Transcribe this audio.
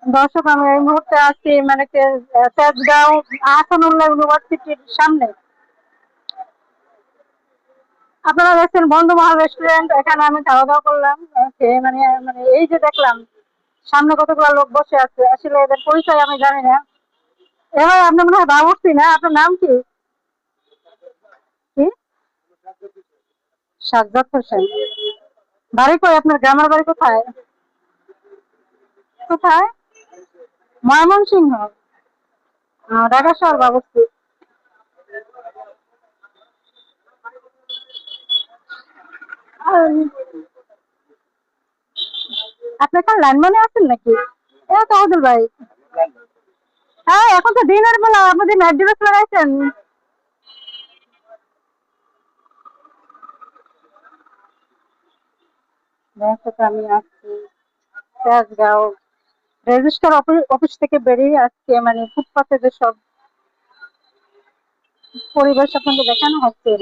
দর্শক, আমি এই মুহূর্তে আছি মানে তেজগাঁও আহসানুল্লাহ ইউনিভার্সিটির সামনে। আপনারা দেখছেন বন্ধুমহল রেস্টুরেন্ট, এখানে আমি খাওয়া দাওয়া করলাম। মানে মানে এই যে দেখলাম সামনে কতগুলো লোক বসে আছে, আসলে এদের পরিচয় আমি জানি না। এবার আপনি মনে হয় বাবুর্চি না? আপনার নাম কি? কি? সাজ্জাদ হোসেন। বাড়ি কই আপনার? গ্রামের বাড়ি কোথায়? কোথায়? ময়মনসিংহ। ঢাকা শহর বাবুর্চি। আপনি এখানে লাইনম্যানে আছেন নাকি? এ তহদুল ভাই। হ্যাঁ, এখন তো দিনের বেলা, আপনি নাইট ড্রেস লাগাইছেন। আমি আসছি তেজগাঁও রেজিস্টার অফিস থেকে বেরিয়ে আজকে মানে ফুটপাতে যে সব পরিবেশ আপনাকে দেখানো হচ্ছে।